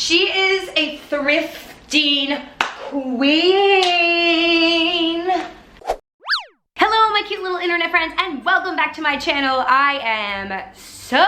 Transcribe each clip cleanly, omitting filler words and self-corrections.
She is a thrifting queen. Hello, my cute little internet friends, and welcome back to my channel. I am so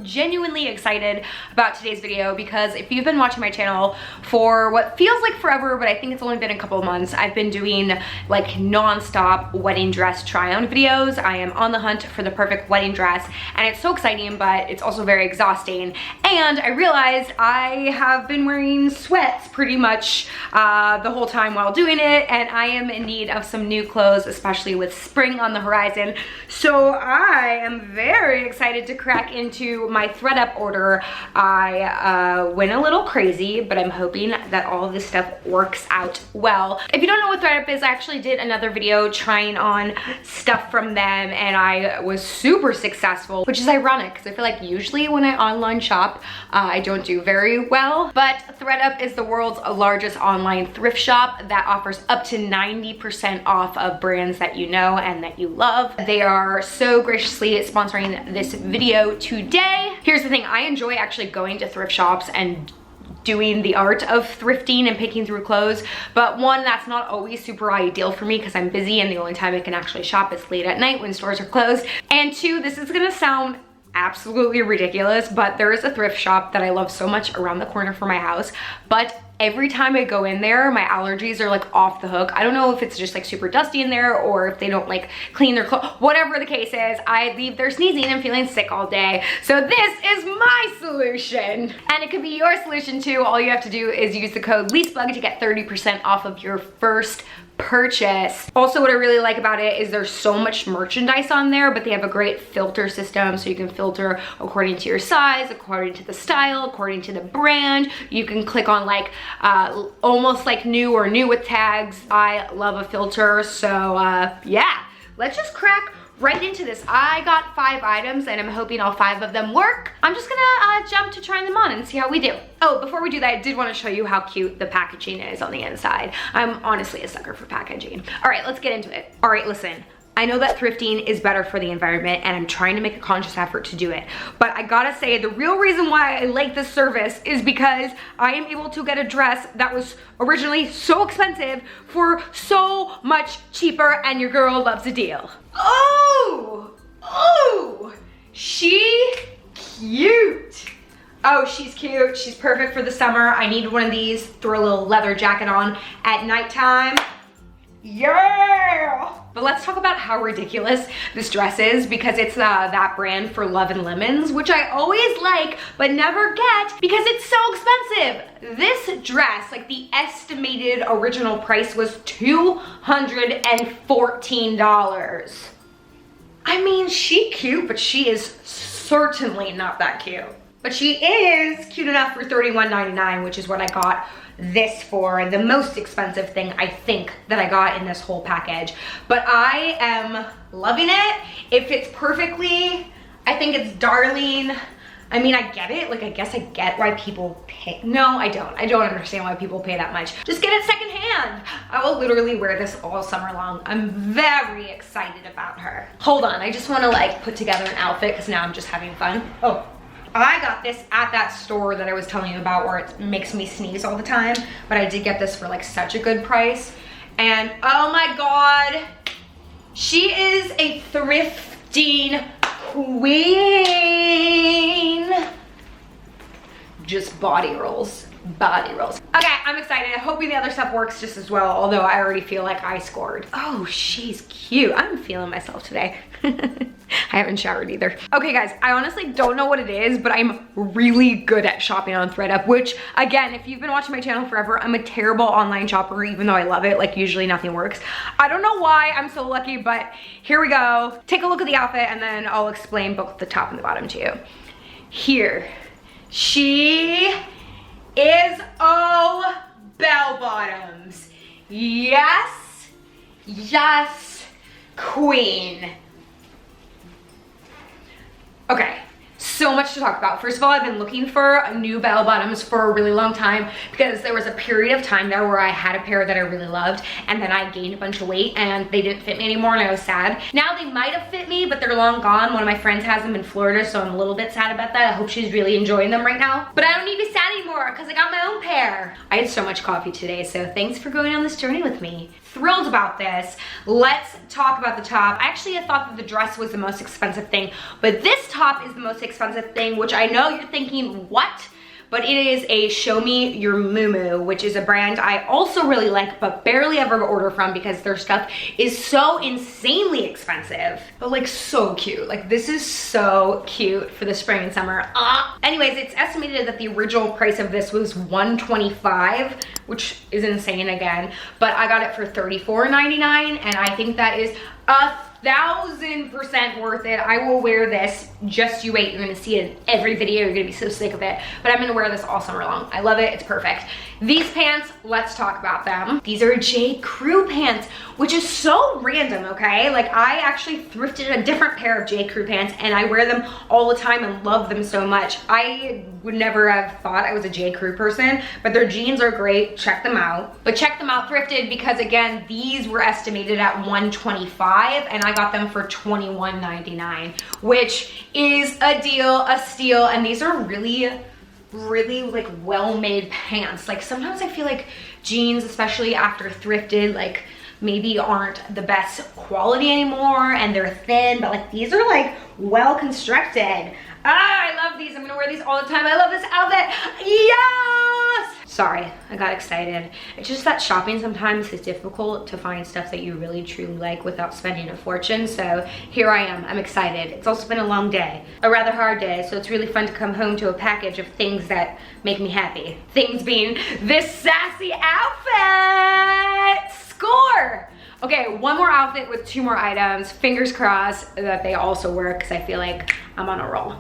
genuinely excited about today's video because if you've been watching my channel for what feels like forever, but I think it's only been a couple of months, I've been doing like non-stop wedding dress try-on videos. I am on the hunt for the perfect wedding dress, and it's so exciting, but it's also very exhausting. And I realized I have been wearing sweats pretty much the whole time while doing it, and I am in need of some new clothes, especially with spring on the horizon. So I am very excited to crack into my ThredUp order. I went a little crazy, but I'm hoping that all of this stuff works out well. If you don't know what ThredUp is, I actually did another video trying on stuff from them, and I was super successful, which is ironic because I feel like usually when I online shop, I don't do very well. But ThredUp is the world's largest online thrift shop that offers up to 90% off of brands that you know and that you love. They are so graciously sponsoring this video today. Here's the thing, I enjoy actually going to thrift shops and doing the art of thrifting and picking through clothes, but one, that's not always super ideal for me because I'm busy and the only time I can actually shop is late at night when stores are closed. And two, this is gonna sound absolutely ridiculous, but there is a thrift shop that I love so much around the corner from my house, but every time I go in there, my allergies are like off the hook. I don't know if it's just like super dusty in there or if they don't like clean their clothes. Whatever the case is, I leave there sneezing and feeling sick all day. So this is my solution. And it could be your solution too. All you have to do is use the code Lisbug to get 30% off of your first purchase. Also, what I really like about it is there's so much merchandise on there, but they have a great filter system, so you can filter according to your size, according to the style, according to the brand. You can click on like almost like new or new with tags. I love a filter, so yeah, let's just crack right into this. I got 5 items and I'm hoping all 5 of them work. I'm just gonna jump to trying them on and see how we do. Oh, before we do that, I did want to show you how cute the packaging is on the inside. I'm honestly a sucker for packaging. All right, let's get into it. All right, listen. I know that thrifting is better for the environment and I'm trying to make a conscious effort to do it. But I gotta say, the real reason why I like this service is because I am able to get a dress that was originally so expensive for so much cheaper, and your girl loves a deal. Oh, she cute. Oh, she's cute. She's perfect for the summer. I need one of these. Throw a little leather jacket on at nighttime. Yeah! But let's talk about how ridiculous this dress is, because it's that brand for Love and Lemons, which I always like but never get because it's so expensive. This dress, like the estimated original price was $214. I mean, she cute, but she is certainly not that cute. But she is cute enough for $31.99, which is what I got this for, the most expensive thing I think that I got in this whole package. But I am loving it. It fits perfectly. I think it's darling. I mean, I get it. Like, I guess I get why people pay. No, I don't. I don't understand why people pay that much. Just get it secondhand. I will literally wear this all summer long. I'm very excited about her. Hold on, I just want to like put together an outfit because now I'm just having fun. Oh, I got this at that store that I was telling you about where it makes me sneeze all the time, but I did get this for like such a good price. And oh my God, she is a thrifting queen. Just body rolls, body rolls. Okay, I'm excited. Hoping the other stuff works just as well, although I already feel like I scored. Oh, she's cute. I'm feeling myself today. I haven't showered either. Okay guys, I honestly don't know what it is, but I'm really good at shopping on ThredUp, which again, if you've been watching my channel forever, I'm a terrible online shopper, even though I love it. Like, usually nothing works. I don't know why I'm so lucky, but here we go. Take a look at the outfit and then I'll explain both the top and the bottom to you. Here, she is, oh, bell bottoms. Yes, yes, queen. Okay, so much to talk about. First of all, I've been looking for new bell bottoms for a really long time because there was a period of time there where I had a pair that I really loved and then I gained a bunch of weight and they didn't fit me anymore and I was sad. Now they might have fit me, but they're long gone. One of my friends has them in Florida, so I'm a little bit sad about that. I hope she's really enjoying them right now. But I don't need to be sad anymore because I got my there. I had so much coffee today, so thanks for going on this journey with me. Thrilled about this. Let's talk about the top. I actually had thought that the dress was the most expensive thing, but this top is the most expensive thing, which I know you're thinking, what? But it is a Show Me Your Muumuu, which is a brand I also really like, but barely ever order from because their stuff is so insanely expensive, but like so cute. Like this is so cute for the spring and summer. Anyways, it's estimated that the original price of this was $125, which is insane again, but I got it for $34.99, and I think that is 1,000% worth it. I will wear this. Just you wait. You're gonna see it in every video. You're gonna be so sick of it. But I'm gonna wear this all summer long. I love it. It's perfect. These pants, let's talk about them. These are J. Crew pants, which is so random, okay? Like I actually thrifted a different pair of J. Crew pants and I wear them all the time and love them so much. I would never have thought I was a J. Crew person, but their jeans are great. Check them out. But check them out thrifted because again, these were estimated at $125 and I got them for $21.99, which is a deal, a steal, and these are really like well-made pants. Like sometimes I feel like jeans, especially after thrifted, like maybe aren't the best quality anymore and they're thin, but like these are like well constructed. I love these. I'm gonna wear these all the time. I love this outfit. Yes! Sorry, I got excited. It's just that shopping sometimes is difficult to find stuff that you really truly like without spending a fortune. So here I am, I'm excited. It's also been a long day, a rather hard day. So it's really fun to come home to a package of things that make me happy. Things being this sassy outfit. Score! Okay, one more outfit with 2 more items. Fingers crossed that they also work because I feel like I'm on a roll.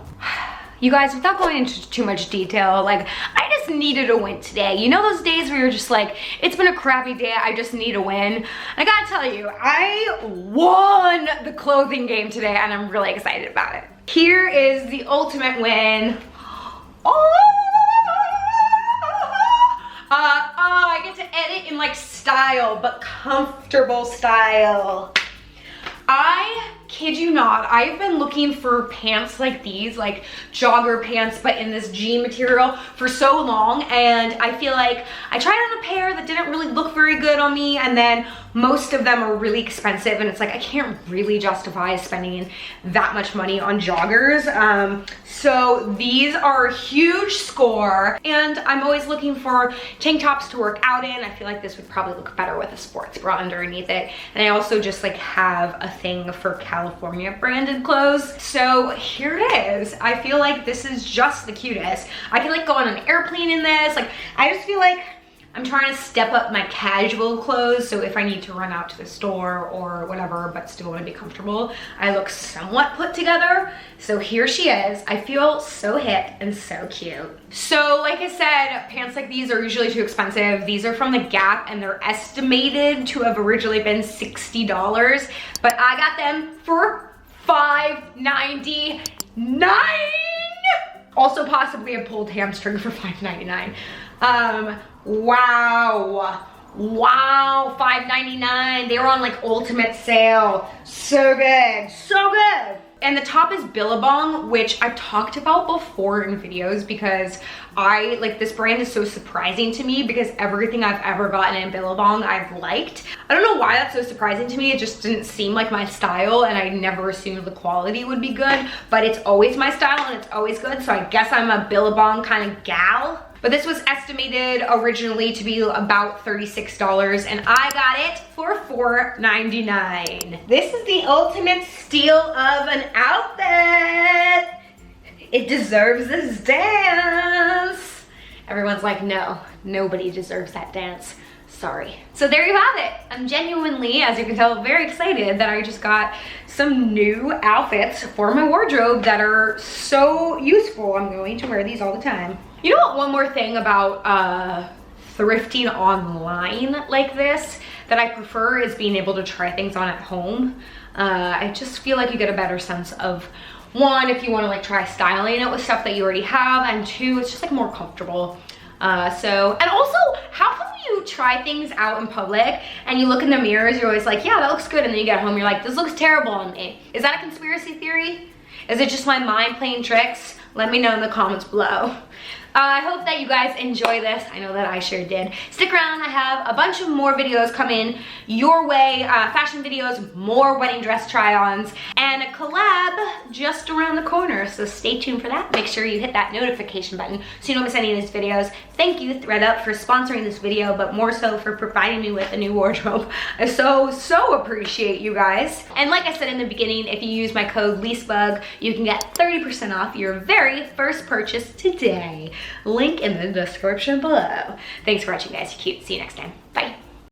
You guys, without going into too much detail, like I just needed a win today. You know those days where you're just like, it's been a crappy day, I just need a win? I gotta tell you, I won the clothing game today and I'm really excited about it. Here is the ultimate win. I get to edit in like style, but comfortable style. I kid you not, I've been looking for pants like these, like jogger pants, but in this jean material for so long, and I feel like I tried on a pair that didn't really look very good on me, and then most of them are really expensive, and it's like I can't really justify spending that much money on joggers. So these are a huge score, and I'm always looking for tank tops to work out in. I feel like this would probably look better with a sports bra underneath it, and I also just like have a thing for California branded clothes. So here it is. I feel like this is just the cutest. I can like go on an airplane in this. Like I just feel like I'm trying to step up my casual clothes, so if I need to run out to the store or whatever, but still want to be comfortable, I look somewhat put together. So here she is. I feel so hip and so cute. So like I said, pants like these are usually too expensive. These are from the Gap and they're estimated to have originally been $60, but I got them for $5.99. Also possibly a pulled hamstring for $5.99. Wow, $5.99. They were on like ultimate sale. So good, so good. And the top is Billabong, which I've talked about before in videos because I like this brand is so surprising to me because everything I've ever gotten in Billabong I've liked. I don't know why that's so surprising to me. It just didn't seem like my style and I never assumed the quality would be good, but it's always my style and it's always good. So I guess I'm a Billabong kind of gal. But this was estimated originally to be about $36 and I got it for $4.99. This is the ultimate steal of an outfit. It deserves this dance. Everyone's like, no, nobody deserves that dance. Sorry. So there you have it. I'm genuinely, as you can tell, very excited that I just got some new outfits for my wardrobe that are so useful. I'm going to wear these all the time. You know what, one more thing about thrifting online like this that I prefer is being able to try things on at home. I just feel like you get a better sense of, one, if you want to like try styling it with stuff that you already have, and two, it's just like more comfortable. And also, how come you try things out in public and you look in the mirrors, you're always like, yeah, that looks good, and then you get home, you're like, this looks terrible on me. Is that a conspiracy theory? Is it just my mind playing tricks? Let me know in the comments below. I hope that you guys enjoy this. I know that I sure did. Stick around, I have a bunch of more videos coming your way, fashion videos, more wedding dress try-ons, and a collab just around the corner, so stay tuned for that. Make sure you hit that notification button so you don't miss any of these videos. Thank you, ThredUp, for sponsoring this video, but more so for providing me with a new wardrobe. I so appreciate you guys. And like I said in the beginning, if you use my code Lisbug, you can get 30% off your very first purchase today. Link in the description below. Thanks for watching, guys. You're cute. See you next time.